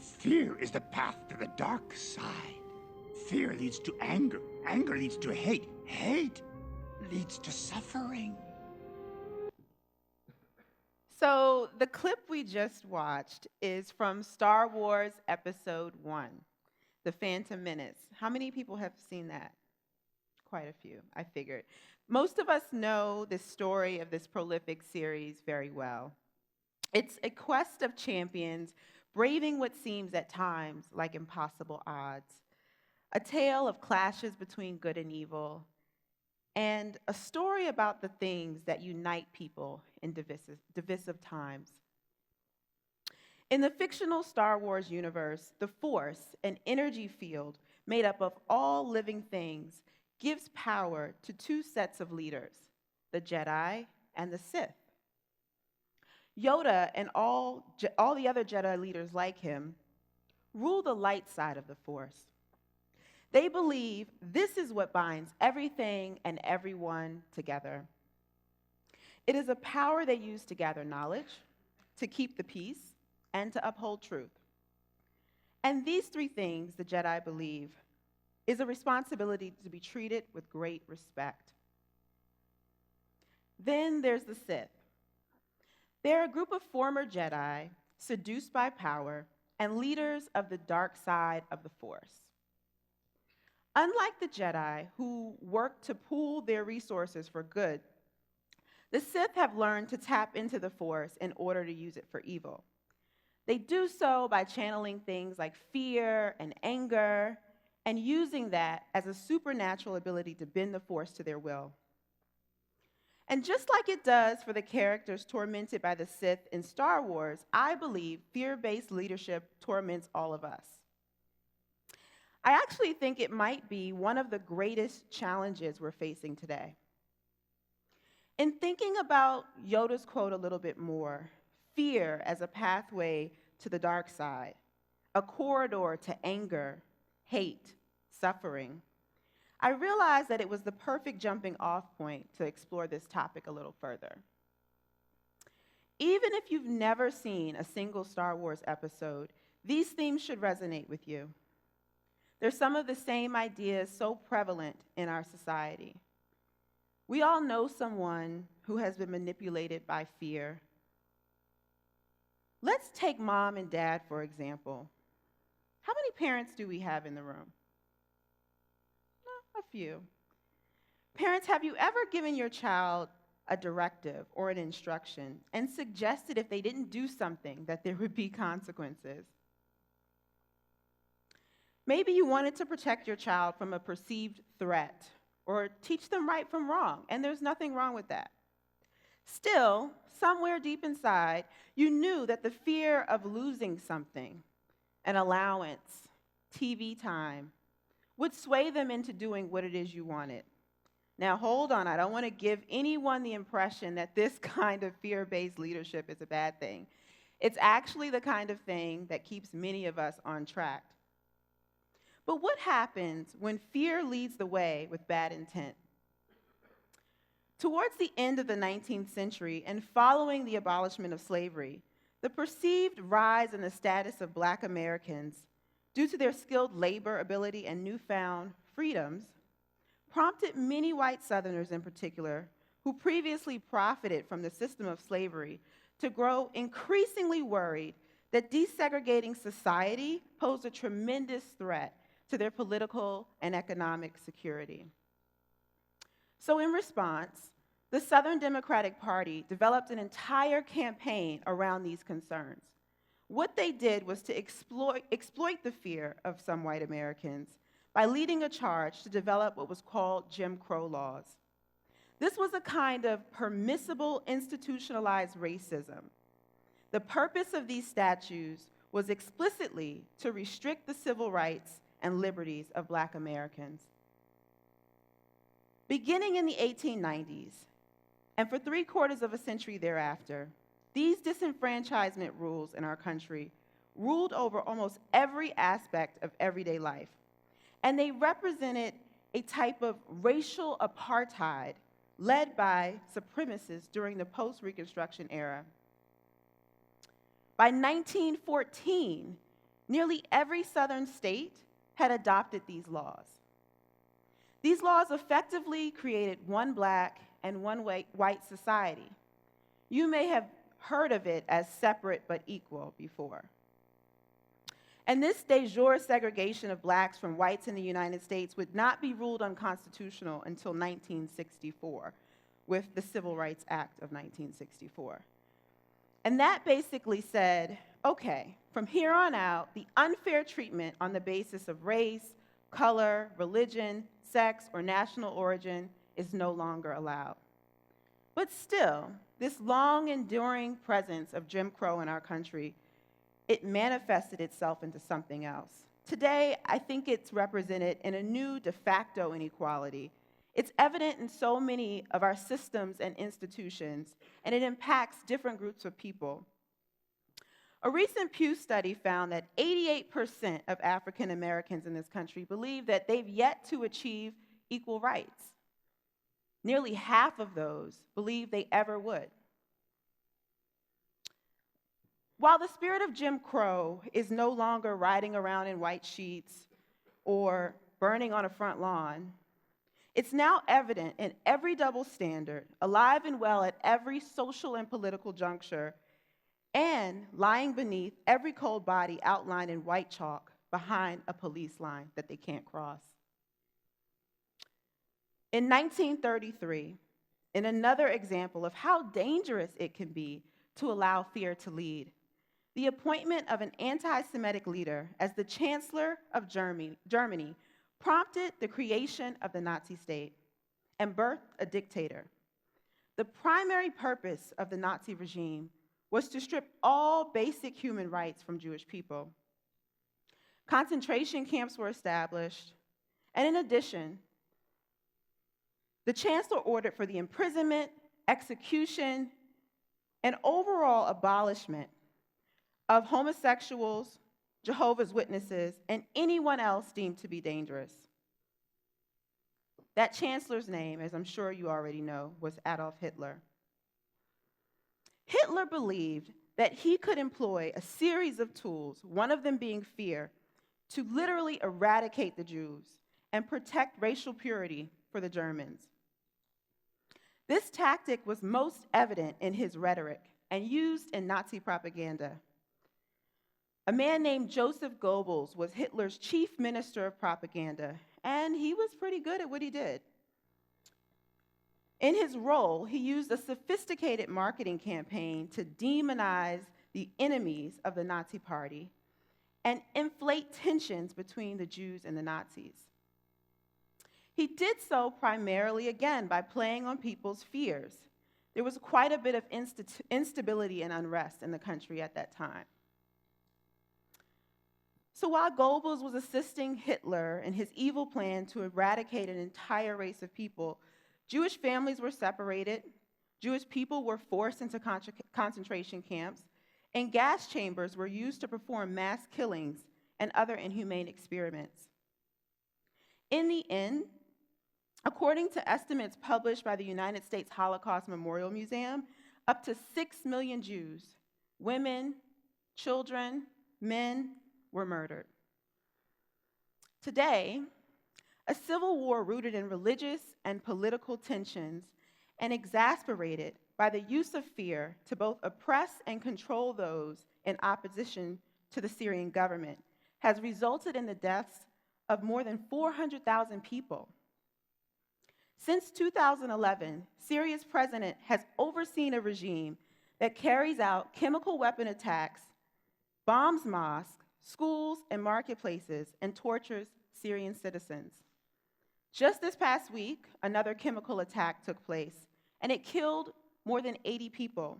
Fear is the path to the dark side. Fear leads to anger. Anger leads to hate. Hate leads to suffering. So the clip we just watched is from Star Wars Episode 1, The Phantom Menace. How many people have seen that? Quite a few, I figured. Most of us know the story of this prolific series very well. It's a quest of champions braving what seems at times like impossible odds, a tale of clashes between good and evil, and a story about the things that unite people in divisive times. In the fictional Star Wars universe, the Force, an energy field made up of all living things, gives power to two sets of leaders, the Jedi and the Sith. Yoda and all the other Jedi leaders like him rule the light side of the Force. They believe this is what binds everything and everyone together. It is a power they use to gather knowledge, to keep the peace, and to uphold truth. And these three things, the Jedi believe, is a responsibility to be treated with great respect. Then there's the Sith. They're a group of former Jedi seduced by power and leaders of the dark side of the Force. Unlike the Jedi, who work to pool their resources for good, the Sith have learned to tap into the Force in order to use it for evil. They do so by channeling things like fear and anger and using that as a supernatural ability to bend the Force to their will. And just like it does for the characters tormented by the Sith in Star Wars, I believe fear-based leadership torments all of us. I actually think it might be one of the greatest challenges we're facing today. In thinking about Yoda's quote a little bit more, fear as a pathway to the dark side, a corridor to anger, hate, suffering, I realized that it was the perfect jumping off point to explore this topic a little further. Even if you've never seen a single Star Wars episode, these themes should resonate with you. They're some of the same ideas so prevalent in our society. We all know someone who has been manipulated by fear. Let's take mom and dad, for example. How many parents do we have in the room? A few. Parents, have you ever given your child a directive or an instruction and suggested if they didn't do something that there would be consequences? Maybe you wanted to protect your child from a perceived threat or teach them right from wrong, and there's nothing wrong with that. Still, somewhere deep inside, you knew that the fear of losing something, an allowance, TV time, would sway them into doing what it is you wanted. Now, hold on. I don't want to give anyone the impression that this kind of fear-based leadership is a bad thing. It's actually the kind of thing that keeps many of us on track. But what happens when fear leads the way with bad intent? Towards the end of the 19th century and following the abolishment of slavery, the perceived rise in the status of Black Americans due to their skilled labor ability and newfound freedoms, prompted many white Southerners in particular, who previously profited from the system of slavery, to grow increasingly worried that desegregating society posed a tremendous threat to their political and economic security. So in response, the Southern Democratic Party developed an entire campaign around these concerns. What they did was to exploit the fear of some white Americans by leading a charge to develop what was called Jim Crow laws. This was a kind of permissible institutionalized racism. The purpose of these statutes was explicitly to restrict the civil rights and liberties of Black Americans. Beginning in the 1890s, and for 3/4 of a century thereafter, these disenfranchisement rules in our country ruled over almost every aspect of everyday life, and they represented a type of racial apartheid led by supremacists during the post-Reconstruction era. By 1914, nearly every southern state had adopted these laws. These laws effectively created one black and one white society. You may have heard of it as separate but equal before. And this de jure segregation of blacks from whites in the United States would not be ruled unconstitutional until 1964, with the Civil Rights Act of 1964. And that basically said, okay, from here on out, the unfair treatment on the basis of race, color, religion, sex, or national origin is no longer allowed. But still, this long-enduring presence of Jim Crow in our country, it manifested itself into something else. Today, I think it's represented in a new de facto inequality. It's evident in so many of our systems and institutions, and it impacts different groups of people. A recent Pew study found that 88% of African Americans in this country believe that they've yet to achieve equal rights. Nearly half of those believe they ever would. While the spirit of Jim Crow is no longer riding around in white sheets or burning on a front lawn, it's now evident in every double standard, alive and well at every social and political juncture, and lying beneath every cold body outlined in white chalk behind a police line that they can't cross. In 1933, in another example of how dangerous it can be to allow fear to lead, the appointment of an anti-Semitic leader as the Chancellor of Germany prompted the creation of the Nazi state and birthed a dictator. The primary purpose of the Nazi regime was to strip all basic human rights from Jewish people. Concentration camps were established, and in addition, the chancellor ordered for the imprisonment, execution, and overall abolishment of homosexuals, Jehovah's Witnesses, and anyone else deemed to be dangerous. That chancellor's name, as I'm sure you already know, was Adolf Hitler. Hitler believed that he could employ a series of tools, one of them being fear, to literally eradicate the Jews and protect racial purity for the Germans. This tactic was most evident in his rhetoric and used in Nazi propaganda. A man named Joseph Goebbels was Hitler's chief minister of propaganda, and he was pretty good at what he did. In his role, he used a sophisticated marketing campaign to demonize the enemies of the Nazi Party and inflate tensions between the Jews and the Nazis. He did so primarily, again, by playing on people's fears. There was quite a bit of instability and unrest in the country at that time. So while Goebbels was assisting Hitler in his evil plan to eradicate an entire race of people, Jewish families were separated, Jewish people were forced into concentration camps, and gas chambers were used to perform mass killings and other inhumane experiments. In the end, according to estimates published by the United States Holocaust Memorial Museum, up to 6 million Jews, women, children, men, were murdered. Today, a civil war rooted in religious and political tensions and exasperated by the use of fear to both oppress and control those in opposition to the Syrian government has resulted in the deaths of more than 400,000 people. Since 2011, Syria's president has overseen a regime that carries out chemical weapon attacks, bombs mosques, schools, and marketplaces, and tortures Syrian citizens. Just this past week, another chemical attack took place, and it killed more than 80 people.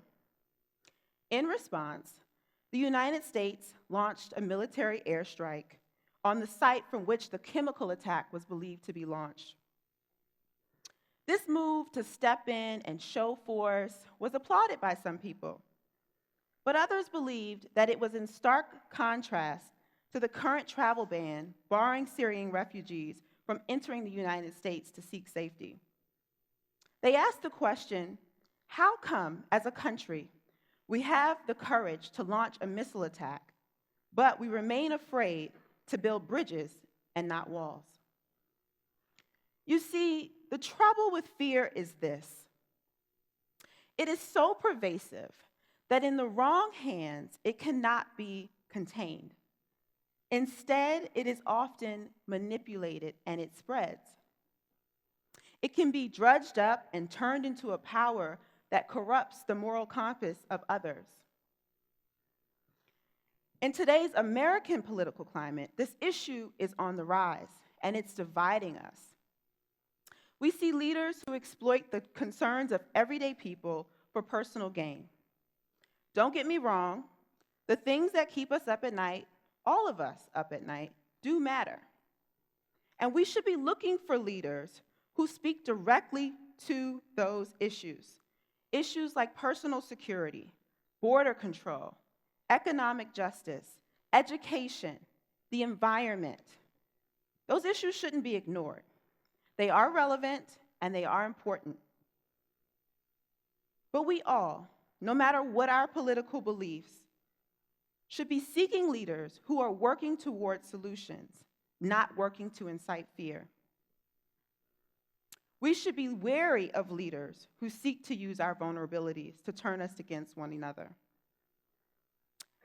In response, the United States launched a military airstrike on the site from which the chemical attack was believed to be launched. This move to step in and show force was applauded by some people, but others believed that it was in stark contrast to the current travel ban barring Syrian refugees from entering the United States to seek safety. They asked the question, how come, as a country, we have the courage to launch a missile attack, but we remain afraid to build bridges and not walls. You see, the trouble with fear is this. It is so pervasive that in the wrong hands, it cannot be contained. Instead, it is often manipulated and it spreads. It can be drudged up and turned into a power that corrupts the moral compass of others. In today's American political climate, this issue is on the rise, and it's dividing us. We see leaders who exploit the concerns of everyday people for personal gain. Don't get me wrong, the things that keep us up at night, all of us up at night, do matter. And we should be looking for leaders who speak directly to those issues. Issues like personal security, border control, economic justice, education, the environment. Those issues shouldn't be ignored. They are relevant and they are important. But we all, no matter what our political beliefs, should be seeking leaders who are working towards solutions, not working to incite fear. We should be wary of leaders who seek to use our vulnerabilities to turn us against one another.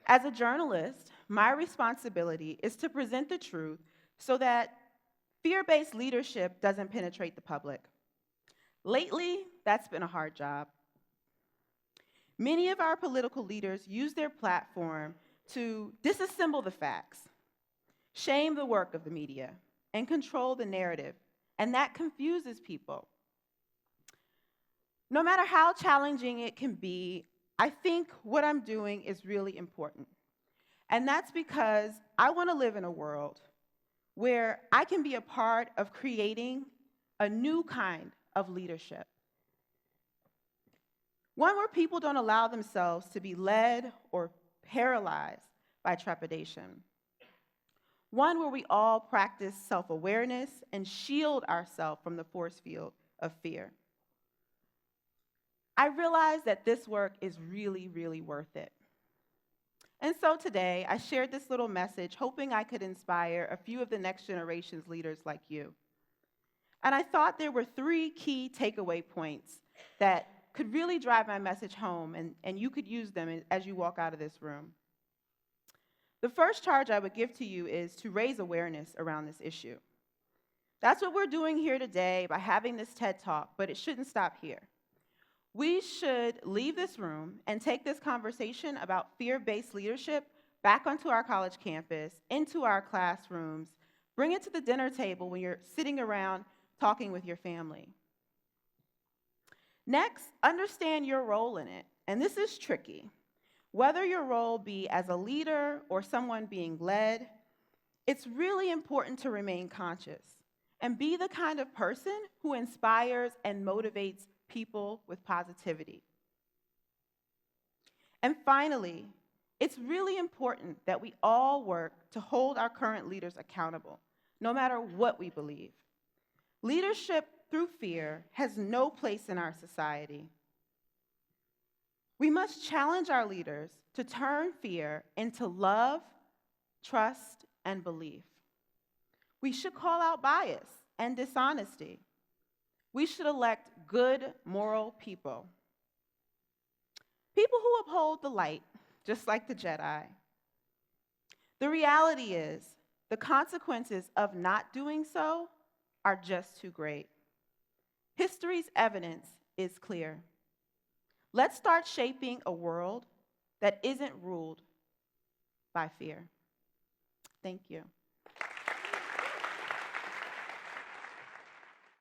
As a journalist, my responsibility is to present the truth so that fear-based leadership doesn't penetrate the public. Lately, that's been a hard job. Many of our political leaders use their platform to disassemble the facts, shame the work of the media, and control the narrative, and that confuses people. No matter how challenging it can be, I think what I'm doing is really important. And that's because I want to live in a world where I can be a part of creating a new kind of leadership. One where people don't allow themselves to be led or paralyzed by trepidation. One where we all practice self-awareness and shield ourselves from the force field of fear. I realize that this work is really, really worth it. And so today, I shared this little message, hoping I could inspire a few of the next generation's leaders like you. And I thought there were 3 key takeaway points that could really drive my message home, and you could use them as you walk out of this room. The first charge I would give to you is to raise awareness around this issue. That's what we're doing here today by having this TED Talk, but it shouldn't stop here. We should leave this room and take this conversation about fear-based leadership back onto our college campus, into our classrooms, bring it to the dinner table when you're sitting around talking with your family. Next, understand your role in it, and this is tricky. Whether your role be as a leader or someone being led, it's really important to remain conscious and be the kind of person who inspires and motivates people with positivity. And finally, it's really important that we all work to hold our current leaders accountable, no matter what we believe. Leadership through fear has no place in our society. We must challenge our leaders to turn fear into love, trust, and belief. We should call out bias and dishonesty. We should elect good, moral people. People who uphold the light, just like the Jedi. The reality is, the consequences of not doing so are just too great. History's evidence is clear. Let's start shaping a world that isn't ruled by fear. Thank you.